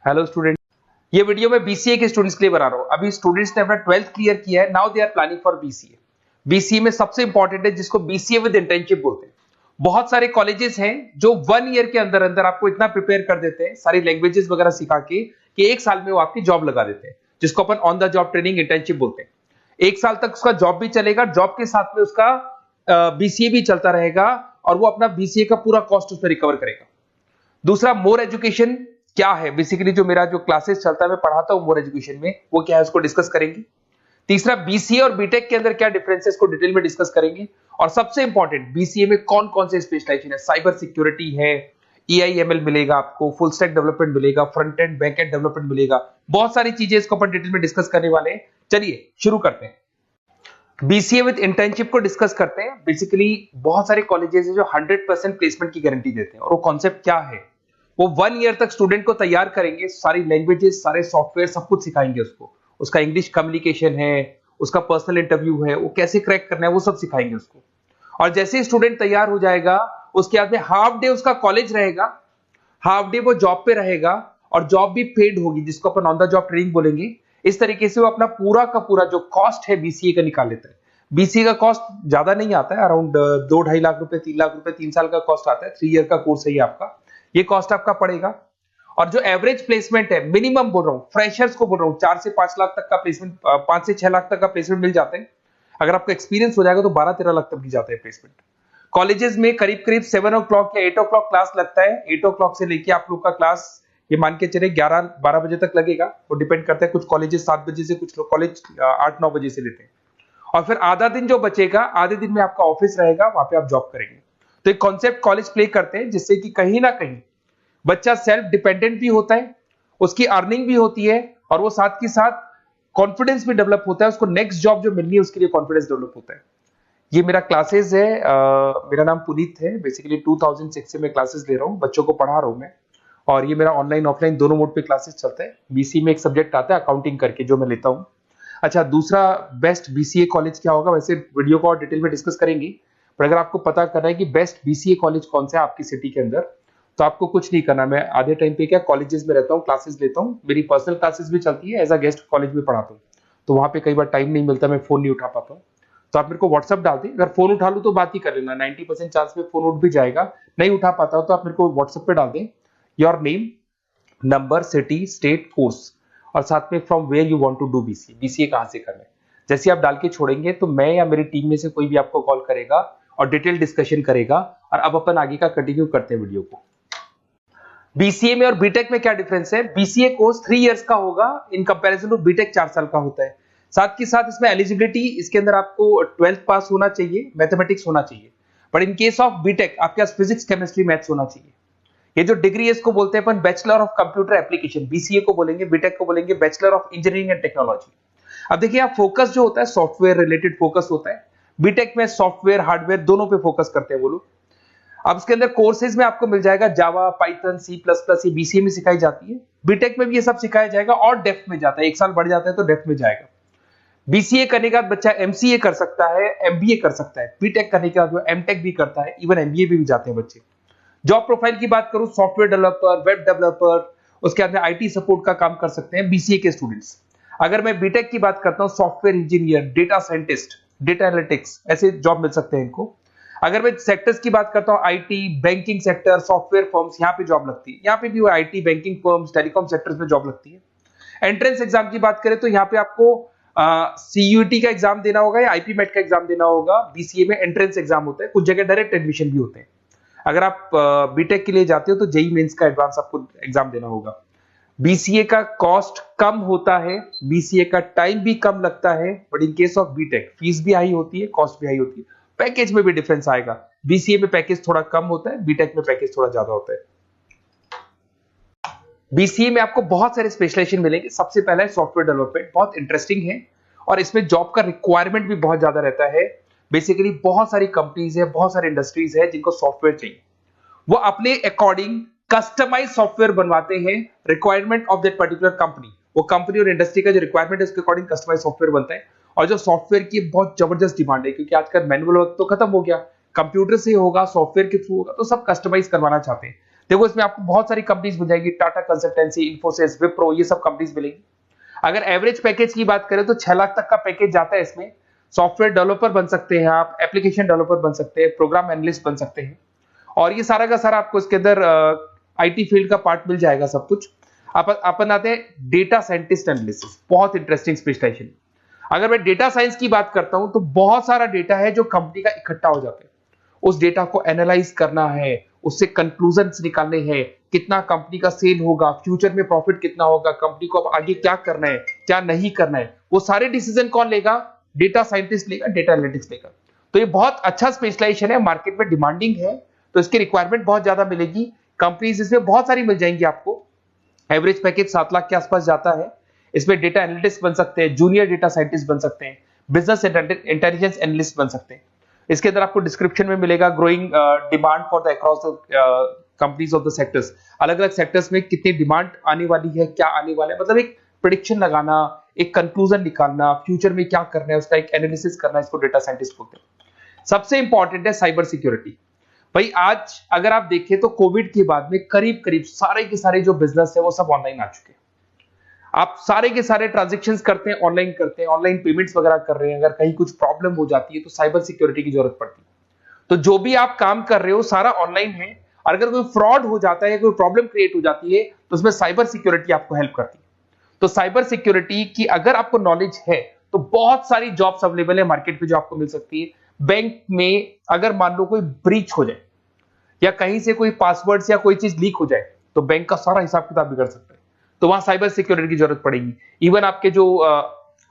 Hello student, ये video मैं BCA के स्टूडेंट्स के लिए बना रहा हूँ। अभी स्टूडेंट्स ने अपना 12th क्लियर किया है, now they are planning for BCA. BCA में सबसे इंपॉर्टेंट है जिसको बीसीए विद इंटर्नशिप बोलते हैं। बहुत सारे कॉलेजेस हैं जो 1 ईयर के अंदर अंदर आपको इतना प्रिपेयर कर देते हैं, सारी लैंग्वेजेस वगैरह सिखा के, कि 1 साल में वो आपकी जॉब लगा देते हैं, जिसको अपन on the job training internship बोलते हैं। 1 साल तक उसका जॉब भी चलेगा, जॉब के साथ में उसका बीसीए भी चलता रहेगा और वो अपना बीसीए का पूरा कॉस्ट उसमें रिकवर करेगा। दूसरा, मोर एजुकेशन क्या है, बेसिकली जो मेरा जो क्लासेस चलता है मैं पढ़ाता हूं मोर एजुकेशन में, वो क्या है उसको डिस्कस करेंगे। तीसरा, बीसीए और बीटेक के अंदर क्या डिफरेंसेस को डिटेल में डिस्कस करेंगे। और सबसे इंपॉर्टेंट, बीसीए में कौन कौन से स्पेशलाइजेशन है, साइबर सिक्योरिटी है, एआईएमएल मिलेगा आपको, फुल स्टैक डेवलपमेंट मिलेगा, front end back and development मिलेगा, बहुत सारी चीजें इसको अपन डिटेल में डिस्कस करने वाले हैं। चलिए शुरू करते हैं। बीसीए विद इंटर्नशिप को डिस्कस करते हैं। बेसिकली बहुत सारे कॉलेजेस हैं जो 100% प्लेसमेंट की गारंटी देते हैं, और वो कॉन्सेप्ट क्या है, वो 1 ईयर तक स्टूडेंट को तैयार करेंगे, सारी लैंग्वेजेस, सारे सॉफ्टवेयर, सब कुछ सिखाएंगे उसको। उसका इंग्लिश कम्युनिकेशन है, उसका पर्सनल इंटरव्यू है, वो कैसे क्रैक करना है, वो सब सिखाएंगे उसको। और जैसे ही स्टूडेंट तैयार हो जाएगा, उसके बाद में हाफ डे उसका कॉलेज रहेगा, हाफ डे वो जॉब पे रहेगा, और जॉब भी पेड होगी, जिसको अपन ऑन द जॉब ट्रेनिंग बोलेंगे। इस तरीके से वो अपना पूरा का पूरा जो कॉस्ट है बीसीए का निकाल लेता है। बीसीए का कॉस्ट ज्यादा नहीं आता है, अराउंड 2-2.5 लाख रुपए, 3 लाख रुपए 3 साल का कॉस्ट आता है। 3 ईयर का कोर्स है ये आपका, ये कॉस्ट आपका पड़ेगा। और जो एवरेज प्लेसमेंट है, मिनिमम बोल रहा हूँ, फ्रेशर्स को बोल रहा हूँ, 4 से 5 लाख तक का प्लेसमेंट, 5 से 6 लाख तक का प्लेसमेंट मिल जाते हैं। अगर आपका एक्सपीरियंस हो जाएगा तो 12-13 लाख तक भी जाता है प्लेसमेंट। कॉलेजेस में करीब करीब 7 o'clock या 8 o'clock क्लास लगता है। 8 o'clock से लेके आप लोग का क्लास, ये मान के चले 11-12 बजे तक लगेगा। वो डिपेंड करता है, कुछ कॉलेजेस 7 बजे से, कुछ कॉलेज 8-9 बजे से लेते हैं। और फिर आधा दिन जो बचेगा, आधे दिन में आपका ऑफिस रहेगा, वहां पे आप जॉब करेंगे। तो एक कॉन्सेप्ट कॉलेज प्ले करते हैं, जिससे कि कहीं ना कहीं बच्चा सेल्फ डिपेंडेंट भी होता है, उसकी अर्निंग भी होती है, और वो साथ के साथ कॉन्फिडेंस भी डेवलप होता है। उसको नेक्स्ट जॉब जो मिलनी है उसके लिए कॉन्फिडेंस डेवलप होता है। ये मेरा क्लासेस है, मेरा नाम पुनीत है। बेसिकली 2006 से मैं क्लासेस ले रहा हूँ, बच्चों को पढ़ा रहा हूँ मैं। और ये मेरा ऑनलाइन ऑफलाइन दोनों मोड पे क्लासेस चलता है। बीसीए में एक सब्जेक्ट आता है अकाउंटिंग करके, जो मैं लेता हूँ। अच्छा, दूसरा, बेस्ट बीसीए कॉलेज क्या होगा, वैसे वीडियो को और डिटेल में डिस्कस करेंगे। पर अगर आपको पता करना है कि बेस्ट बीसीए कॉलेज कौन सा है आपकी सिटी के अंदर, तो आपको कुछ नहीं करना। मैं आधे टाइम पे क्या कॉलेजेस में रहता हूँ, क्लासेस लेता हूँ, मेरी पर्सनल क्लासेस भी चलती है, एज अ गेस्ट कॉलेज में पढ़ाता हूँ। तो वहां पे कई बार टाइम नहीं मिलता, मैं फोन नहीं उठा पाता हूँ। तो आप मेरे को व्हाट्सअप डाल दें, अगर फोन उठा लूँ तो बात ही कर लेना, 90% चांस में फोन उठ भी जाएगा। नहीं उठा पाता हो तो आप मेरे को व्हाट्सएप पे डाल दें, your name, number, city, state, course, और साथ में from where you want to do BCA, BCA कहां से करना है। जैसे आप डाल के छोड़ेंगे तो मैं या मेरी टीम में से कोई भी आपको कॉल करेगा और डिटेल डिस्कशन करेगा। और अब अपन आगे का कंटिन्यू करते हैं वीडियो को। बीसीए में और बीटेक में क्या डिफरेंस है। बीसीए कोर्स 3 इयर्स का होगा, इन कंपैरिजन टू बीटेक 4 साल का होता है। साथ के साथ इसमें एलिजिबिलिटी, इसके अंदर आपको 12th पास होना चाहिए, मैथमेटिक्स होना चाहिए। But in case of BTech आपके पास फिजिक्स, केमिस्ट्री, मैथ्स होना चाहिए। ये जो डिग्री है इसको बोलते हैं अपन bachelor of computer application. BCA को बोलेंगे, बीटेक को बोलेंगे bachelor of engineering and technology. अब देखिए, यहाँ फोकस जो होता है सॉफ्टवेयर रिलेटेड फोकस होता है। बीटेक में सॉफ्टवेयर, हार्डवेयर दोनों पे फोकस करते हैं वो लोग। अब इसके अंदर कोर्सेज में आपको मिल जाएगा जावा, पाइथन, C++, ये बीसीए में सिखाई जाती है। बीटेक में भी ये सब सिखाया जाएगा, और डेप्थ में जाता है, 1 साल बढ़ जाता है तो डेप्थ में जाएगा। बीसीए करने के बाद बच्चा एमसीए कर सकता है, एमबीए कर सकता है। बीटेक करने के बाद वो एमटेक भी करता है, इवन एमबीए भी जाते हैं बच्चे। जॉब प्रोफाइल की बात करूं, सॉफ्टवेयर डेवलपर, वेब डेवलपर, उसके बाद में आईटी सपोर्ट का काम कर सकते हैं बीसीए के स्टूडेंट्स। अगर मैं बीटेक की बात करता हूं, software engineer, data scientist, data analytics, ऐसे जॉब मिल सकते हैं इनको। अगर मैं सेक्टर्स की बात करता हूं, IT, banking sector, software firms, यहाँ पे जॉब लगती है। यहाँ पे भी IT, banking firms, telecom sectors में जॉब लगती है। एंट्रेंस एग्जाम की बात करें तो यहाँ पे आपको सीयूईटी का एग्जाम देना होगा या आईपी मेट का एग्जाम देना होगा। बीसीए में एंट्रेंस एग्जाम होता है, कुछ जगह डायरेक्ट एडमिशन भी होते हैं। अगर आप बीटेक के लिए जाते हो तो जेई मेंस का एडवांस आपको एग्जाम देना होगा। बीसीए का कॉस्ट कम होता है, बीसीए का टाइम भी कम लगता है। But in case of BTech fees भी हाई होती है, कॉस्ट भी हाई होती है, पैकेज में भी डिफरेंस आएगा। बीसीए में पैकेज थोड़ा कम होता है, बीटेक में पैकेज थोड़ा ज्यादा होता है। बीसीए में आपको बहुत सारे स्पेशलाइजेशन मिलेंगे। सबसे पहला है सॉफ्टवेयर डेवलपमेंट, बहुत इंटरेस्टिंग है, और इसमें जॉब का रिक्वायरमेंट भी बहुत ज्यादा रहता है। बेसिकली बहुत सारी कंपनीज है, बहुत सारी इंडस्ट्रीज है जिनको सॉफ्टवेयर चाहिए। वो अपने अकॉर्डिंग कस्टमाइज सॉफ्टवेयर बनवाते हैं, requirement of that particular company. वो कंपनी और इंडस्ट्री का जो रिक्वायरमेंट है उसके अकॉर्डिंग कस्टमाइज सॉफ्टवेयर बनता है। और जो सॉफ्टवेयर की बहुत जबरदस्त डिमांड है, क्योंकि आजकल मैनुअल वर्क तो खत्म हो गया, कंप्यूटर से होगा, सॉफ्टवेयर के थ्रू होगा, तो सब कस्टमाइज करवाना चाहते हैं। देखो इसमें आपको बहुत सारी कंपनीज मिल जाएगी, टाटा कंसल्टेंसी, इन्फोसिस, विप्रो, ये सब कंपनीज मिलेगी। अगर एवरेज पैकेज की बात करें तो 6 लाख तक का पैकेज जाता है इसमें। सॉफ्टवेयर डेवलपर बन सकते हैं आप, एप्लीकेशन डेवलपर बन सकते हैं, प्रोग्राम एनालिस्ट बन सकते हैं, और ये सारा का सारा आपको इसके अंदर आईटी फील्ड का पार्ट मिल जाएगा सब कुछ। अपन आते हैं डेटा साइंटिस्ट एनालिसिस, बहुत इंटरेस्टिंग स्पेशलाइजेशन। अगर मैं डेटा साइंस की बात करता हूं तो बहुत सारा डेटा है जो कंपनी का इकट्ठा हो जाता है, उस डेटा को एनालाइज करना है, उससे कंक्लूजन्स निकालने हैं, कितना कंपनी का सेल होगा, फ्यूचर में प्रॉफिट कितना होगा, कंपनी को अब आगे क्या करना है, क्या नहीं करना है, वो सारे डिसीजन कौन लेगा? डेटा साइंटिस्ट लेगा, डेटा एनालिटिक्स लेगा। तो ये बहुत अच्छा स्पेशलाइजेशन है, मार्केट में डिमांडिंग है, तो इसकी रिक्वायरमेंट बहुत ज्यादा मिलेगी। कंपनीज इसमें बहुत सारी मिल जाएंगी आपको। एवरेज पैकेज 7 लाख के आसपास जाता है। इसमें डेटा एनालिटिस्ट बन सकते हैं, जूनियर डेटा साइंटिस्ट बन सकते हैं, बिजनेस इंटेलिजेंस एनालिस्ट बन सकते हैं। इसके अंदर आपको डिस्क्रिप्शन में मिलेगा growing demand for the across the companies of the sectors. अलग अलग सेक्टर्स में कितनी डिमांड आने वाली है, क्या आने वाला है, मतलब एक प्रेडिक्शन लगाना, एक कंक्लूजन निकालना, फ्यूचर में क्या करना है उसका एक एनालिसिस करना, इसको डेटा साइंटिस्ट बोलते हैं। सबसे इंपॉर्टेंट है साइबर सिक्योरिटी। भाई आज अगर आप देखें तो कोविड के बाद में करीब करीब सारे के सारे जो बिजनेस है वो सब ऑनलाइन आ चुके हैं। आप सारे के सारे ट्रांजैक्शंस करते हैं, ऑनलाइन करते हैं, ऑनलाइन पेमेंट्स वगैरह कर रहे हैं। अगर कहीं कुछ प्रॉब्लम हो जाती है तो साइबर सिक्योरिटी की जरूरत पड़ती है। तो जो भी आप काम कर रहे हो सारा ऑनलाइन है, और अगर कोई फ्रॉड हो जाता है, कोई प्रॉब्लम क्रिएट हो जाती है, तो उसमें साइबर सिक्योरिटी आपको हेल्प करती है। तो साइबर सिक्योरिटी की अगर आपको नॉलेज है तो बहुत सारी जॉब्स अवेलेबल है मार्केट में जो आपको मिल सकती है। बैंक में अगर मान लो कोई ब्रीच हो जाए या कहीं से कोई पासवर्ड्स या कोई चीज लीक हो जाए तो बैंक का सारा हिसाब किताब बिगड़ सकता है, तो वहां साइबर सिक्योरिटी की जरूरत पड़ेगी। इवन आपके जो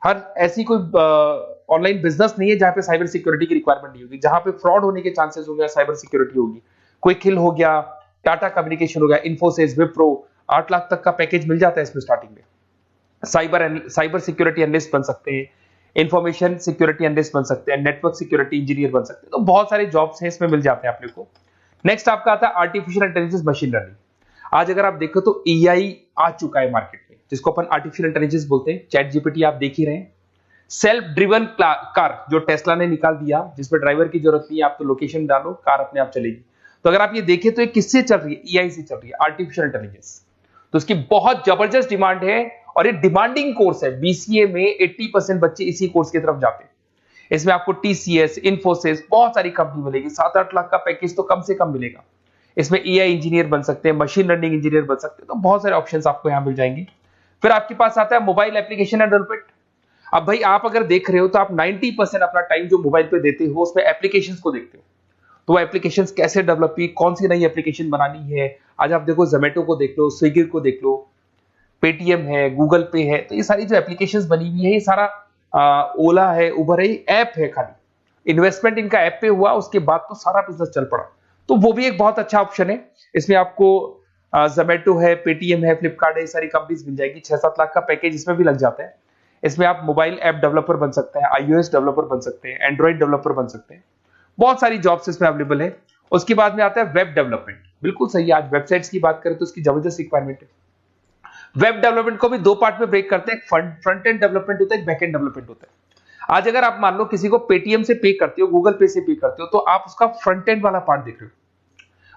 हर ऐसी कोई ऑनलाइन बिजनेस नहीं है जहां पे साइबर सिक्योरिटी की रिक्वायरमेंट नहीं होगी, जहां पे फ्रॉड होने के चांसेस होंगे, साइबर सिक्योरिटी होगी। क्विक हिल हो गया, टाटा कम्युनिकेशन हो गया, इन्फोसिस, विप्रो, 8 लाख तक का पैकेज मिल जाता है इसमें स्टार्टिंग में। साइबर सिक्योरिटी एनालिस्ट बन सकते हैं, इंफॉर्मेशन सिक्योरिटी एनालिस्ट बन सकते हैं, नेटवर्क सिक्योरिटी इंजीनियर बन सकते हैं। तो बहुत सारे जॉब्स हैं इसमें मिल जाते हैं अपने को। नेक्स्ट आपका आता है आर्टिफिशियल इंटेलिजेंस, मशीन लर्निंग। आज अगर आप देखो तो एआई आ चुका है मार्केट में, जिसको अपन आर्टिफिशियल इंटेलिजेंस बोलते हैं। चैट जीपीटी आप देख ही रहे हैं। सेल्फ ड्रिवन कार जो टेस्ला ने निकाल दिया, जिसमें ड्राइवर की जरूरत नहीं है, आप तो लोकेशन डालो, कार अपने आप चलेगी। तो अगर आप ये देखें तो ये किससे चल रही है? एआई से चल रही है, आर्टिफिशियल इंटेलिजेंस। तो इसकी बहुत जबरदस्त डिमांड है, और ये डिमांडिंग कोर्स है। बीसीए में 80% बच्चे इसी कोर्स की तरफ जाते हैं। इसमें आपको टीसीएस, इन्फोसिस, बहुत सारी कंपनी मिलेगी। 7-8 लाख का पैकेज तो कम से कम मिलेगा। इसमें एआई इंजीनियर बन सकते हैं, मशीन लर्निंग इंजीनियर बन सकते हैं, तो बहुत सारे ऑप्शंस आपको यहां मिल जाएंगे। फिर आपके पास आता है मोबाइल एप्लीकेशन डेवलपमेंट। अब भाई आप अगर देख रहे हो तो आप 90% अपना टाइम जो मोबाइल पे देते हो उसमें एप्लीकेशंस को देखते हो। तो वो एप्लीकेशंस कैसे डेवलप की, कौन सी नई एप्लीकेशन बनानी है। आज आप देखो जोमेटो को देख लो, स्विगी को देख लो, पेटीएम है, गूगल पे है, तो ये सारी जो एप्लीकेशंस बनी हुई है, ये सारा ओला है, उबर है, ऐप है। खाली इन्वेस्टमेंट इनका ऐप पे हुआ, उसके बाद तो सारा बिजनेस चल पड़ा। तो वो भी एक बहुत अच्छा ऑप्शन है। इसमें आपको जोमेटो है, पेटीएम है, फ्लिपकार्ट है, ये सारी कंपनीज मिल जाएगी। 6-7 लाख का पैकेज इसमें भी लग जाता है। इसमें आप मोबाइल ऐप डेवलपर बन सकते हैं, आईओएस डेवलपर बन सकते हैं, एंड्रॉइड डेवलपर बन सकते हैं। बहुत सारी जॉब्स इसमें अवेलेबल है। उसके बाद में आता है वेब डेवलपमेंट। बिल्कुल सही है, आज वेबसाइट्स की बात करें तो उसकी जबरदस्त रिक्वायरमेंट है। वेब डेवलपमेंट को भी दो पार्ट में ब्रेक करते हैं, फ्रंट एंड डेवलपमेंट होता है, बैक एंड डेवलपमेंट होता है। आज अगर आप मान लो किसी को पेटीएम से पे करते हो, गूगल पे से पे करते हो, तो आप उसका फ्रंट एंड वाला पार्ट देख रहे हो।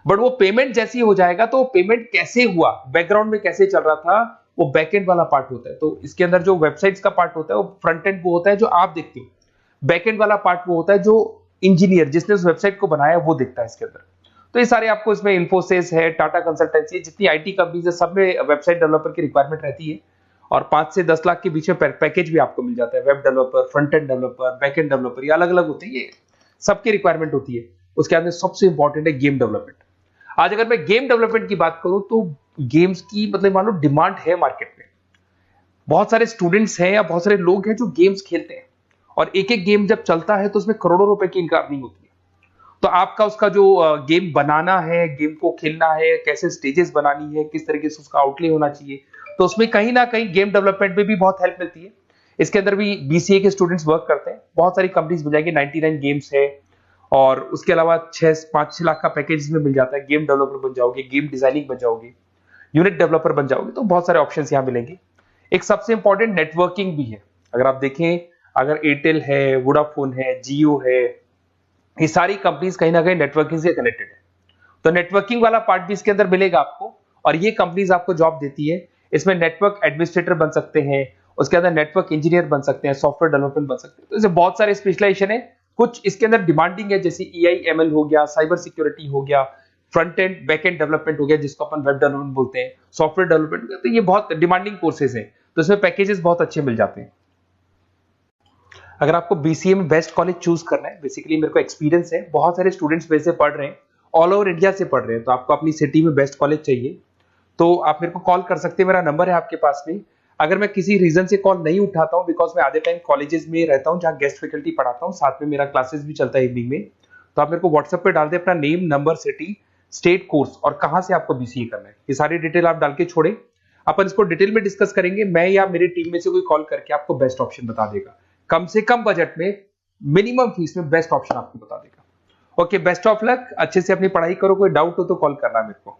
बट वो पेमेंट जैसी हो जाएगा तो पेमेंट कैसे हुआ, बैकग्राउंड में कैसे चल रहा था, वो बैकएंड वाला पार्ट होता है। तो इसके अंदर जो वेबसाइट्स का पार्ट होता है वो फ्रंट एंड वो होता है जो आप देखते हो, बैकएंड वाला पार्ट वो होता है जो इंजीनियर जिसने उस वेबसाइट को बनाया वो देखता है इसके अंदर। तो ये सारे आपको इसमें इन्फोसिस है, टाटा कंसल्टेंसी, जितनी आईटी कंपनीज है, सब में वेबसाइट डेवलपर की रिक्वायरमेंट रहती है। और 5 से 10 लाख के बीच में पैकेज भी आपको मिल जाता है। Web developer, front end developer, back end developer, ये अलग अलग होते हैं, ये सबकी रिक्वायरमेंट होती है। उसके अंदर सबसे इंपॉर्टेंट है गेम डेवलपमेंट। आज अगर मैं गेम डेवलपमेंट की बात करूं तो गेम्स की मतलब मान लो डिमांड है मार्केट में। बहुत सारे स्टूडेंट्स हैं या बहुत सारे लोग हैं जो गेम्स खेलते हैं, और एक एक गेम जब चलता है तो उसमें करोड़ों रुपए की इनकम अर्निंग होती है। तो आपका उसका जो गेम बनाना है, गेम को खेलना है, कैसे स्टेजेस बनानी है, किस तरीके से उसका आउटले होना चाहिए, तो उसमें कहीं ना कहीं गेम डेवलपमेंट में भी बहुत हेल्प मिलती है। इसके अंदर भी बीसीए के स्टूडेंट्स वर्क करते हैं। बहुत सारी कंपनीज मिल जाएंगी, 99 गेम्स है, और उसके अलावा 5-6 लाख का पैकेज में मिल जाता है। गेम डेवलपर बन जाओगे, गेम डिजाइनिंग बन जाओगे, यूनिट डेवलपर बन जाओगे, तो बहुत सारे ऑप्शन यहाँ मिलेंगे। एक सबसे इंपॉर्टेंट नेटवर्किंग भी है। अगर आप देखें, अगर एयरटेल है, वोडाफोन है, जियो है, ये सारी कंपनीज कहीं ना कहीं नेटवर्किंग से कनेक्टेड है। तो नेटवर्किंग वाला पार्ट भी इसके अंदर मिलेगा आपको, और ये कंपनीज आपको जॉब देती है। इसमें नेटवर्क एडमिनिस्ट्रेटर बन सकते हैं, उसके अंदर नेटवर्क इंजीनियर बन सकते हैं, सॉफ्टवेयर डेवलपमेंट बन सकते हैं। तो इसे बहुत सारे स्पेशलाइजेशन है। कुछ इसके अंदर डिमांडिंग है, जैसे EI/ML हो गया, साइबर सिक्योरिटी हो गया, front end back and development हो गया जिसको अपन वेब डेवलपमेंट बोलते हैं, सॉफ्टवेयर डेवलपमेंट। तो ये बहुत डिमांडिंग कोर्सेज हैं, तो इसमें पैकेजेस बहुत अच्छे मिल जाते हैं। अगर आपको BCA में बेस्ट कॉलेज चूज करना है, बेसिकली मेरे को एक्सपीरियंस है, बहुत सारे स्टूडेंट्स वैसे पढ़ रहे हैं, ऑल ओवर इंडिया से पढ़ रहे हैं, तो आपको अपनी सिटी में बेस्ट कॉलेज चाहिए तो आप मेरे को कॉल कर सकते हैं, मेरा नंबर है आपके पास में। अगर मैं किसी रीजन से कॉल नहीं उठाता हूं, बिकॉज मैं आधे टाइम कॉलेजेस में रहता हूं जहां गेस्ट फैकल्टी पढ़ाता हूं, साथ में मेरा क्लासेस भी चलता है इवनिंग में, तो आप मेरे को व्हाट्सएप पे डाल दे अपना name, number, city, state, course और कहां से आपको BCA करना है, ये सारी डिटेल आप डाल के छोड़े। अपन इसको डिटेल में डिस्कस करेंगे, मैं या मेरी टीम में से कोई कॉल करके आपको बेस्ट ऑप्शन बता देगा, कम से कम बजट में, मिनिमम फीस में बेस्ट ऑप्शन आपको बता देगा। ओके, बेस्ट ऑफ लक, अच्छे से अपनी पढ़ाई करो, कोई डाउट हो तो कॉल करना मेरे को।